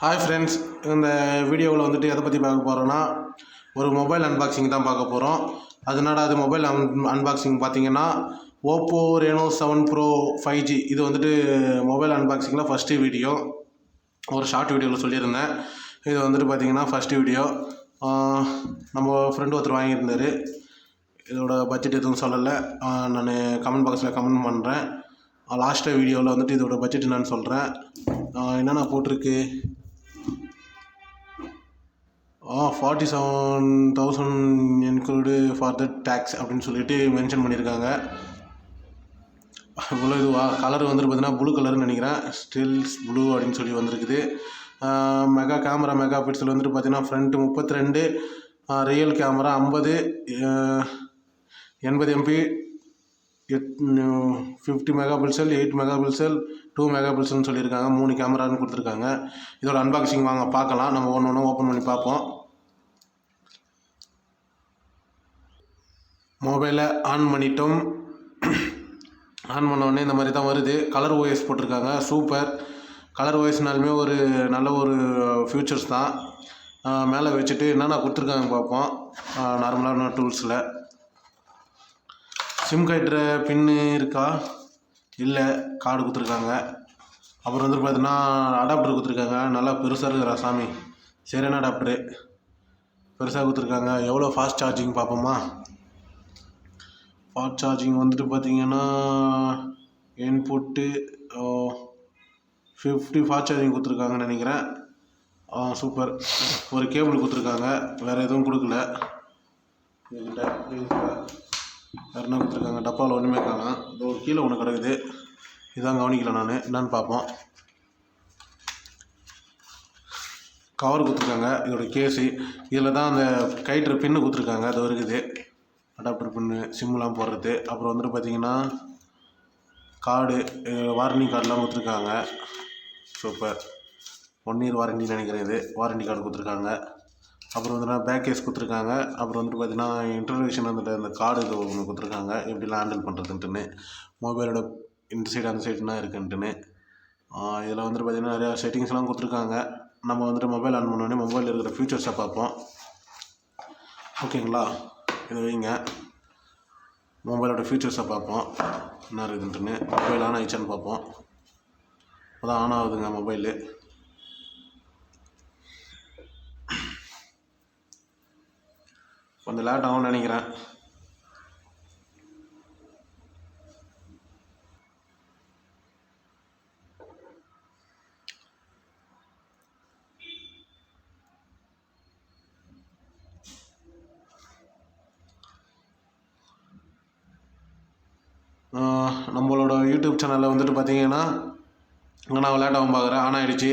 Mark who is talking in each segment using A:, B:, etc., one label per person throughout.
A: Hi friends, இந்த வீடியோவில் வந்துட்டு எதை பற்றி பார்க்க போகிறோன்னா ஒரு மொபைல் அன்பாக்சிங் தான் பார்க்க போகிறோம். அதனால அது மொபைல் அன்பாக்சிங் பார்த்தீங்கன்னா ஓப்போ Reno7 Pro 5G. இது வந்துட்டு மொபைல் அன்பாக்சிங்கில் ஃபஸ்ட்டு வீடியோ. ஒரு ஷார்ட் வீடியோவில் சொல்லியிருந்தேன். இது வந்துட்டு பார்த்தீங்கன்னா ஃபஸ்ட்டு வீடியோ. நம்ம ஃப்ரெண்டு ஒருத்தர் வாங்கியிருந்தார். இதோட பட்ஜெட் எதுவும் சொல்லலை. நான் கமெண்ட் பாக்ஸில் கமெண்ட் பண்ணுறேன். லாஸ்ட்டாக வீடியோவில் வந்துட்டு இதோட பட்ஜெட் என்னன்னு சொல்கிறேன். என்னென்ன போட்டிருக்கு, 47,000 இன்க்ளூடு ஃபார் த டேக்ஸ் அப்படின்னு சொல்லிட்டு மென்ஷன் பண்ணியிருக்காங்க. இவ்வளோ இதுவா? கலர் வந்துட்டு பார்த்தீங்கன்னா ப்ளூ கலர்னு நினைக்கிறேன். ஸ்டில்ஸ் ப்ளூ அப்படின்னு சொல்லி வந்திருக்குது. மெகா பிக்சல் வந்துட்டு பார்த்தீங்கன்னா front 32, real camera 50, 80 MP, 50 mega pixel, 8 mega pixel, 2 mega பிக்சல்னு சொல்லியிருக்காங்க. 3 கேமரான்னு கொடுத்துருக்காங்க. இதோட அன்பாக்சிங் வாங்க பார்க்கலாம். நம்ம ஒன்று ஒன்று ஓப்பன் பண்ணி பார்ப்போம். மொபைலை ஆன் பண்ணிட்டோம். ஆன் பண்ணோடனே இந்த மாதிரி தான் வருது. கலர் ஓஎஸ் போட்டிருக்காங்க. சூப்பர். கலர் ஓஎஸ்னாலுமே ஒரு நல்ல ஒரு ஃபியூச்சர்ஸ் தான். மேலே வச்சுட்டு என்னென்ன கொடுத்துருக்காங்க பார்ப்போம். நார்மலான டூல்ஸில் சிம் கட்டுற பின்னு இருக்கா? இல்லை, கார்டு கொடுத்துருக்காங்க. அப்புறம் வந்துட்டு பார்த்தீங்கன்னா அடாப்டர் கொடுத்துருக்காங்க. நல்லா பெருசாக இருக்கிறா சாமி. சரியான அடாப்டரு, பெருசாக கொடுத்துருக்காங்க. எவ்வளோ ஃபாஸ்ட் சார்ஜிங் பார்ப்போமா? ஃபாஸ்ட் சார்ஜிங் வந்துட்டு பார்த்தீங்கன்னா இன்புட்டு 50 ஃபாஸ்ட் சார்ஜிங் கொடுத்துருக்காங்கன்னு நினைக்கிறேன். சூப்பர். ஒரு கேபிள் கொடுத்துருக்காங்க. வேறு எதுவும் கொடுக்கல. வேறு என்ன கொடுத்துருக்காங்க? டப்பாவில் ஒன்றுமே காணோம். இது ஒரு கீழே ஒன்று கிடக்குது. இதான் கவனிக்கல நான். என்னன்னு பார்ப்போம். கவர் கொடுத்துருக்காங்க. இதோட கேஸு. இதில் தான் அந்த கயிற்று பின்னு கொடுத்துருக்காங்க. அது இருக்குது அடாப்டர் பின்னு, சிம்லாம் போடுறது. அப்புறம் வந்துட்டு பார்த்தீங்கன்னா கார்டு, வாரண்டி கார்டெலாம் கொடுத்துருக்காங்க. சூப்பர். 1 இயர் வாரண்டி நினைக்கிறேன். இது வாரண்டி கார்டு கொடுத்துருக்காங்க. அப்புறம் வந்துட்டு பேக் கேஸ் கொடுத்துருக்காங்க. அப்புறம் வந்துட்டு பார்த்தீங்கன்னா இன்ட்ரடக்ஷன் வந்துட்டு அந்த கார்டு இது ஒன்று கொடுத்துருக்காங்க, எப்படிலாம் ஹேண்டில் பண்ணுறதுன்ட்டுன்னு, மொபைலோட இந்த சைடு அந்த சைடுனா இருக்குன்ட்டுன்னு. இதில் வந்துட்டு பார்த்திங்கன்னா நிறையா செட்டிங்ஸ்லாம் கொடுத்துருக்காங்க. நம்ம வந்துட்டு மொபைல் ஆன் பண்ணோடனே மொபைலில் இருக்கிற ஃபியூச்சர்ஸை பார்ப்போம். ஓகேங்களா? இதை வைங்க. மொபைலோட ஃபியூச்சர்ஸை பார்ப்போம். என்ன இருக்குதுன்ட்டுன்னு. மொபைல் ஆன் ஆகிடுச்சான்னு பார்ப்போம். அதான் ஆன் ஆகுதுங்க மொபைலு. கொஞ்சம் லேட் ஆகும்னு நினைக்கிறேன். நம்மளோட யூடியூப் சேனலில் வந்துட்டு பார்த்தீங்கன்னா நான் விளையாட்டாகவும் பார்க்குறேன். ஆன் ஆகிடுச்சு.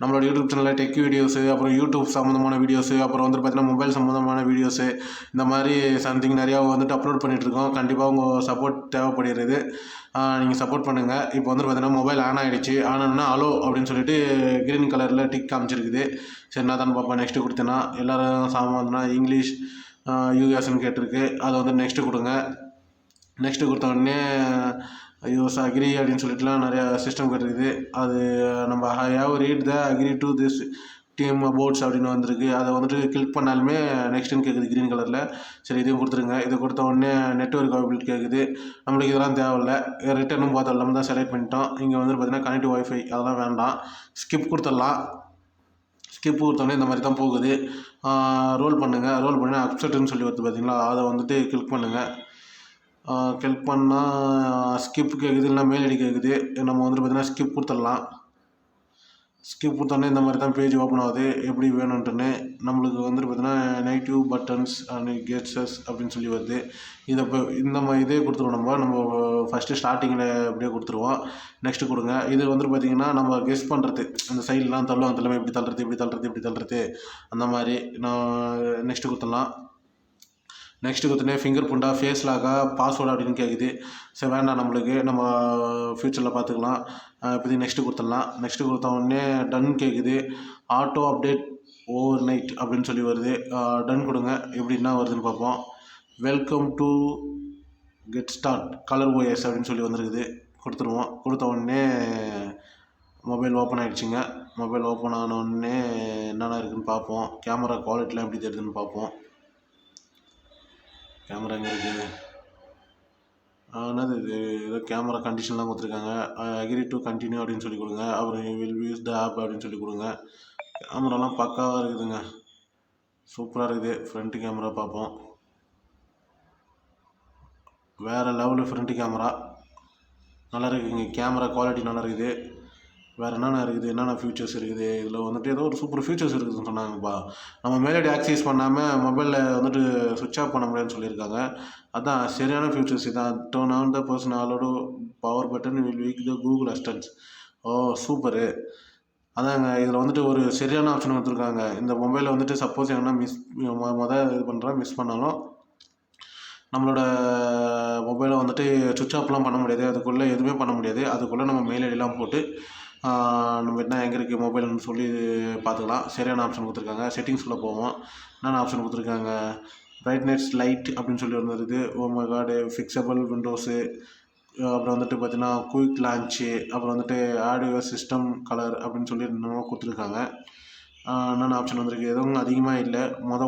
A: நம்மளோட யூடியூப் சேனலில் டெக் வீடியோஸு, அப்புறம் யூடியூப் சம்மந்தமான வீடியோஸு, அப்புறம் வந்துட்டு பார்த்தீங்கன்னா மொபைல் சம்மந்தமான வீடியோஸு, இந்த மாதிரி சம்திங் நிறையா வந்துட்டு அப்லோட் பண்ணிகிட்ருக்கோம். கண்டிப்பாக உங்கள் சப்போர்ட் தேவைப்படுகிறது. நீங்கள் சப்போர்ட் பண்ணுங்கள். இப்போ வந்துட்டு பார்த்தீங்கன்னா மொபைல் ஆன் ஆகிடுச்சு. ஆனா அலோ அப்படின்னு சொல்லிட்டு க்ரீன் கலரில் டிக் காமிச்சிருக்குது. சரி, நான் தான் பார்ப்பேன். நெக்ஸ்ட்டு கொடுத்தேன்னா எல்லோரும் சாமான்னா இங்கிலீஷ் யூஎஸ்ன்னு கேட்டிருக்கு. அதை வந்து நெக்ஸ்ட்டு கொடுங்க. நெக்ஸ்ட்டு கொடுத்த உடனே யூஸ் அக்ரி அப்படின்னு சொல்லிட்டுலாம் நிறையா சிஸ்டம் இருக்குது. அது நம்ம have read the agree to this team அபவுட்ஸ் அப்படின்னு வந்திருக்கு. அதை வந்துட்டு கிளிக் பண்ணாலுமே நெக்ஸ்ட்டுன்னு கேட்குது க்ரீன் கலரில். சரி, இதையும் கொடுத்துருங்க. இதை கொடுத்த உடனே நெட்ஒர்க் அவைலபிலிட்டி கேட்குது. நம்மளுக்கு இதெல்லாம் தேவையில்லை. ரிட்டர்னும் பார்த்தோம், நம்ம தான் செலக்ட் பண்ணிட்டோம். இங்கே வந்துட்டு பார்த்தீங்கன்னா கனெக்டிவ் ஒய்ஃபை அதெல்லாம் வேண்டாம். ஸ்கிப் கொடுத்துடலாம். ஸ்கிப் கொடுத்தோடனே இந்த மாதிரி தான் போகுது. ரோல் பண்ணுங்கள். ரோல் பண்ணி அப்செட்டுன்னு சொல்லி வருது பார்த்தீங்களா, அதை வந்துட்டு கிளிக் பண்ணுங்கள். கிளிக் பண்ணால் ஸ்கிப் கேட்குது, இல்லைனா மெயில் ஐடி கேட்குது. நம்ம வந்துட்டு பார்த்தீங்கன்னா ஸ்கிப் கொடுத்துடலாம். ஸ்கிப் கொடுத்தோன்னே இந்த மாதிரி தான் பேஜ் ஓப்பன் ஆகுது. எப்படி வேணுன்ட்டுன்னு நம்மளுக்கு வந்துட்டு பார்த்தீங்கன்னா நெகட்டிவ் பட்டன்ஸ் அண்ட் கெட்ஸஸ் அப்படின்னு சொல்லி வருது. இதை இப்போ இதே கொடுத்துருவோம். நம்ம ஃபஸ்ட்டு ஸ்டார்டிங்கில் அப்படியே கொடுத்துருவோம். நெக்ஸ்ட்டு கொடுங்க. இது வந்துட்டு பார்த்திங்கன்னா நம்ம கெஸ் பண்ணுறது, அந்த சைட்லாம் தள்ளுவோம். தள்ளாமல் இப்படி தள்ளுறது அந்த மாதிரி நான் நெக்ஸ்ட்டு கொடுத்துடலாம். நெக்ஸ்ட்டு கொடுத்தோன்னே ஃபிங்கர் பிரிண்டா, ஃபேஸ் லாக்கா, பாஸ்வேர்டு அப்படின்னு கேட்குது. சரி, வேண்டாம், நம்மளுக்கு நம்ம ஃப்யூச்சரில் பார்த்துக்கலாம். இப்போதைக்கு நெக்ஸ்ட்டு கொடுத்துடலாம். நெக்ஸ்ட்டு கொடுத்த உடனே டன் கேட்குது. ஆட்டோ அப்டேட் ஓவர் நைட் அப்படின்னு சொல்லி வருது. டன் கொடுங்க. எப்படின்னா வருதுன்னு பார்ப்போம். Welcome to get start colour OS அப்படின்னு சொல்லி வந்துருக்குது. கொடுத்துருவோம். கொடுத்த உடனே மொபைல் ஓப்பன் ஆகிடுச்சிங்க. மொபைல் ஓப்பன் ஆனோடனே என்னென்ன இருக்குதுன்னு பார்ப்போம். கேமரா குவாலிட்டிலாம் எப்படி தெரியுதுன்னு பார்ப்போம். கேமரா எங்கே இருக்குது? என்னது இது? ஏதோ கேமரா கண்டிஷன்லாம் கொடுத்துருக்காங்க. அக்ரி டு கண்டினியூ அப்படின்னு சொல்லி கொடுங்க. அப்புறம் வில் யூஸ் த ஆப் அப்படின்னு சொல்லி கொடுங்க. கேமராலாம் பக்காவாக இருக்குதுங்க, சூப்பராக இருக்குது. ஃப்ரண்ட் கேமரா பார்ப்போம். வேறு லெவலு ஃப்ரண்ட் கேமரா நல்லா இருக்குங்க. கேமரா குவாலிட்டி நல்லா இருக்குது. வேறு என்னென்ன இருக்குது, என்னென்ன ஃபியூச்சர்ஸ் இருக்குது இதில் வந்துட்டு? ஏதோ ஒரு சூப்பர் ஃபியூச்சர்ஸ் இருக்குதுன்னு சொன்னாங்கப்பா. நம்ம மேலடி ஆக்சஸ் பண்ணாமல் மொபைலில் வந்துட்டு சுவிட்ச் ஆஃப் பண்ண முடியாதுன்னு சொல்லியிருக்காங்க. அதான் சரியான ஃபியூச்சர்ஸ் இதான். டர்ன் ஆன் த பர்சன் ஆலோடு power button will wake the Google assistance. ஓ சூப்பரு. அதாங்க, இதில் வந்துட்டு ஒரு சரியான ஆப்ஷன் கொடுத்துருக்காங்க. இந்த மொபைலில் வந்துட்டு சப்போஸ் எங்கன்னா இது பண்ணுறேன் மிஸ் பண்ணாலும் நம்மளோட மொபைலை வந்துட்டு சுவிட்ச் ஆஃப்லாம் பண்ண முடியாது, அதுக்குள்ளே எதுவுமே பண்ண முடியாது. அதுக்குள்ளே நம்ம மெயில் ஐடிலாம் போட்டு நம்ம என்ன எங்கே இருக்குது மொபைல்னு சொல்லி பார்த்துக்கலாம். சரியான ஆப்ஷன் கொடுத்துருக்காங்க. செட்டிங்ஸ்குள்ளே போவோம். என்னென்ன ஆப்ஷன் கொடுத்துருக்காங்க? பிரைட்னஸ் லைட் அப்படின்னு சொல்லி வந்துருக்குது. மை கார்டு ஃபிக்ஸபிள் விண்டோஸு, அப்புறம் வந்துட்டு பார்த்தீங்கன்னா குயிக் லான்ச்சு, அப்புறம் வந்துட்டு ஆடியோ சிஸ்டம் கலர் அப்படின்னு சொல்லி இன்னும் கொடுத்துருக்காங்க. என்னென்ன ஆப்ஷன் வந்திருக்கு? எதுவும் அதிகமாக இல்லை.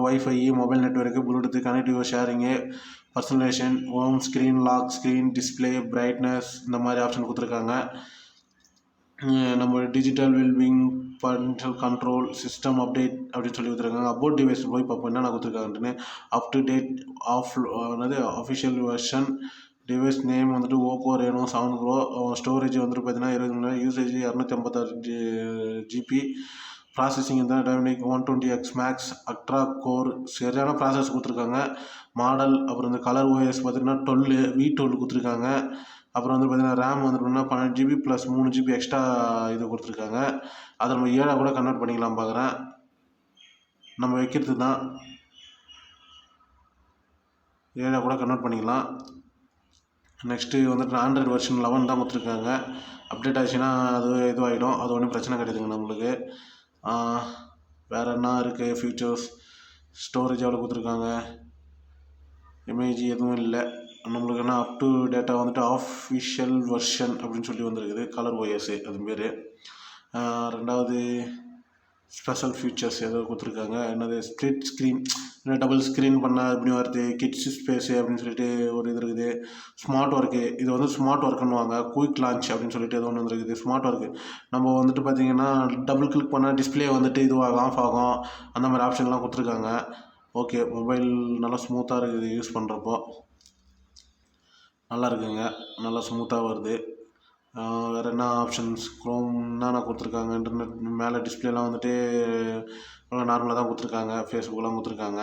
A: Wifi, mobile network, bluetooth, connective sharing, personalisation, home screen, lock screen, display, brightness, இந்த மாதிரி ஆப்ஷன் கொடுத்துருக்காங்க. நம்ம digital wellbeing, parental control, system update அப்படின்னு சொல்லி கொடுத்துருக்காங்க. அபவுட் டிவைஸ் போய் பார்ப்போம் என்னென்ன கொடுத்துருக்காங்கன்னு. அப் டு டேட் என்னது அஃபிஷியல் வெர்ஷன், டிவைஸ் நேம் வந்துட்டு Oppe Reno7 Pro, ஸ்டோரேஜ் வந்துட்டு பார்த்தீங்கன்னா 20 யூசேஜ் 256 GB, ப்ராசஸிங் இந்த dynamic 120X max octa core, சரியான ப்ராசஸ் கொடுத்துருக்காங்க. மாடல் அப்புறம் இந்த கலர் ஓஎஸ் பார்த்தீங்கன்னா 12 V12 கொடுத்துருக்காங்க. அப்புறம் வந்து பார்த்தீங்கன்னா ரேம் வந்து பார்த்தீங்கன்னா 12 GB ப்ளஸ் 3 GB எக்ஸ்ட்ரா இது கொடுத்துருக்காங்க. அதை நம்ம 7 கூட கன்வெர்ட் பண்ணிக்கலாம் பார்க்குறேன். நம்ம வைக்கிறது தான் 7 கூட கன்வெர்ட் பண்ணிக்கலாம். நெக்ஸ்ட்டு வந்துட்டு ஆண்ட்ராய்டு வெர்ஷன் 11 தான் கொடுத்துருக்காங்க. அப்டேட் ஆச்சுன்னா அது இதுவாகிடும், அது ஒன்றும் பிரச்சனை கிடையாதுங்க நம்மளுக்கு. வேறு என்ன இருக்குது ஃபியூச்சர்ஸ்? ஸ்டோரேஜ் எவ்வளோ கொடுத்துருக்காங்க? எம்ஏஜி எதுவும் இல்லை நம்மளுக்கு. என்ன அப் டு டேட்டா வந்துட்டு ஆஃபிஷியல் வெர்ஷன் அப்படின்னு சொல்லி வந்துருக்குது. கலர் ஓஎஸ் அது பேர். ரெண்டாவது ஸ்பெஷல் ஃபீச்சர்ஸ் ஏதோ கொடுத்துருக்காங்க. என்னது ஸ்ப்ளிட் ஸ்க்ரீன், டபுள் ஸ்க்ரீன் பண்ணால் இப்படி வருது. கிட்ஸ் ஸ்பேஸு அப்படின்னு சொல்லிட்டு ஒரு இது இருக்குது. ஸ்மார்ட் ஒர்க்கு, இது வந்து ஸ்மார்ட் ஒர்க்குன்னுவாங்க. குயிக் லான்ச் அப்படின்னு சொல்லிட்டு ஏதோ ஒன்று இருக்குது. ஸ்மார்ட் ஒர்க்கு நம்ம வந்துட்டு பார்த்திங்கன்னா டபுள் கிளிக் பண்ணால் டிஸ்பிளே வந்துட்டு இதுவாக ஆஃப் ஆகும், அந்த மாதிரி ஆப்ஷன்லாம் கொடுத்துருக்காங்க. ஓகே, மொபைல் நல்லா ஸ்மூத்தாக இருக்குது யூஸ் பண்ணுறப்போ, நல்லா இருக்குங்க, நல்லா ஸ்மூத்தாக வருது. வேறு என்ன ஆப்ஷன்ஸ்? க்ரோம் என்னென்ன கொடுத்துருக்காங்க? இன்டர்நெட் மேலே டிஸ்பிளேலாம் வந்துட்டு நார்மலாக தான் கொடுத்துருக்காங்க. ஃபேஸ்புக்கெலாம் கொடுத்துருக்காங்க.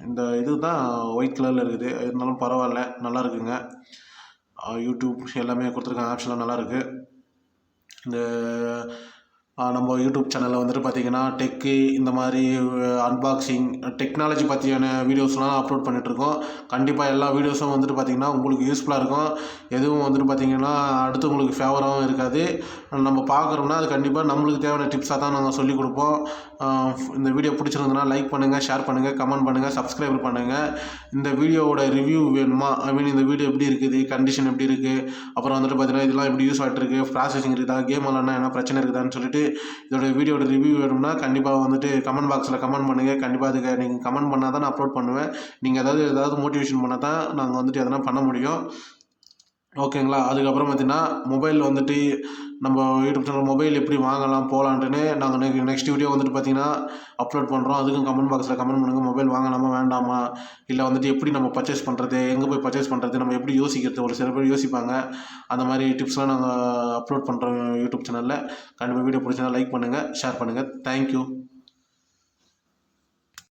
A: இந்த இது தான் ஒயிட் கலரில் இருக்குது, இருந்தாலும் பரவாயில்ல, நல்லா இருக்குங்க. யூடியூப் எல்லாமே கொடுத்துருக்காங்க. ஆப்ஷன்லாம் நல்லாயிருக்கு. இந்த நம்ம யூடியூப் சேனலில் வந்துட்டு பார்த்திங்கன்னா டெக்கு, இந்த மாதிரி அன்பாக்சிங், டெக்னாலஜி பற்றியான வீடியோஸ்லாம் அப்லோட் பண்ணிகிட்ருக்கோம். கண்டிப்பாக எல்லா வீடியோஸும் வந்துட்டு பார்த்திங்கன்னா உங்களுக்கு யூஸ்ஃபுல்லாக இருக்கும். எதுவும் வந்துட்டு பார்த்திங்கன்னா அடுத்தவங்களுக்கு ஃபேவராகவும் இருக்காது. நம்ம பார்க்குறோம்னா அது கண்டிப்பாக நம்மளுக்கு தேவையான டிப்ஸாக தான் நாங்கள் சொல்லிக் கொடுப்போம். இந்த வீடியோ பிடிச்சிருந்ததுன்னா லைக் பண்ணுங்கள், ஷேர் பண்ணுங்கள், கமெண்ட் பண்ணுங்கள், சப்ஸ்கிரைப் பண்ணுங்கள். இந்த வீடியோவோட ரிவ்யூ வேணுமா? இந்த வீடியோ எப்படி இருக்குது, கண்டிஷன் எப்படி இருக்குது, அப்புறம் வந்துட்டு பார்த்திங்கன்னா இதெல்லாம் எப்படி யூஸ் ஆகிட்டு இருக்குது, ப்ராசஸிங் இருக்குதா, கேம் விளாட்னா என்ன பிரச்சனை இருக்குதான்னு சொல்லிட்டு இதோட வீடியோட ரிவ்யூ வேணும்னா கண்டிப்பாக வந்துட்டு கமெண்ட் பாக்ஸில் கமெண்ட் பண்ணுங்கள். கண்டிப்பாக அதுக்கு நீங்கள் கமெண்ட் பண்ணால் தான் நான் அப்லோட் பண்ணுவேன். நீங்கள் ஏதாவது மோட்டிவேஷன் பண்ணால் தான் நாங்கள் வந்துட்டு எதனா பண்ண முடியும். ஓகேங்களா? அதுக்கப்புறம் பார்த்திங்கன்னா மொபைல் வந்துட்டு நம்ம யூடியூப் சேனல் மொபைல் எப்படி வாங்கலாம் போகலான்ட்டுன்னு நாங்கள் நெக்ஸ்ட் வீடியோ வந்துட்டு பார்த்திங்கன்னா அப்லோட் பண்ணுறோம். அதுக்கும் கமெண்ட் பாக்ஸில் கமெண்ட் பண்ணுங்கள். மொபைல் வாங்கலாமா வேண்டாமா, இல்லை வந்துட்டு எப்படி நம்ம பர்ச்சேஸ் பண்ணுறது, எங்கே போய் பர்ச்சேஸ் பண்ணுறது, நம்ம எப்படி யோசிக்கிறது, ஒரு சில பேர் யோசிப்பாங்க. அந்த மாதிரி டிப்ஸ்லாம் நாங்கள் அப்லோட் பண்ணுறோம் யூடியூப் சேனலில். கண்டிப்பாக வீடியோ பிடிச்சா லைக் பண்ணுங்கள், ஷேர் பண்ணுங்கள். தேங்க்யூ.